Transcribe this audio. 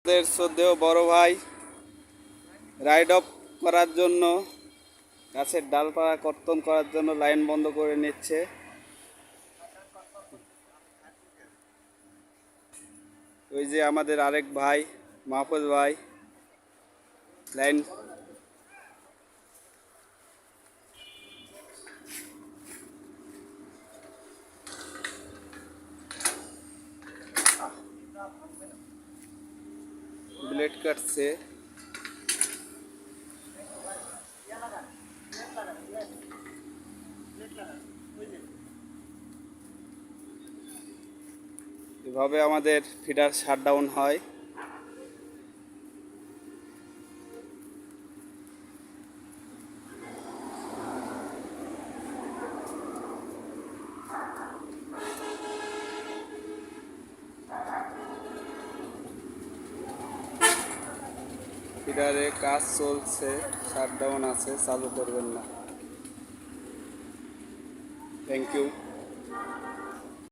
আমাদের শ্রদ্ধেয় বড় ভাই রাইড অফ করার জন্য গাছের ডালপালা কর্তন করার জন্য লাইন বন্ধ করে নিচ্ছে। ওই যে আমাদের আরেক ভাই মাহফুজ ভাই লাইন ব্লেড কাটছে। এভাবে আমাদের ফিডার শাটডাউন হয়। ফিডারে কাজ চলছে, শাটডাউন আছে, চালু করবেন না। Thank you.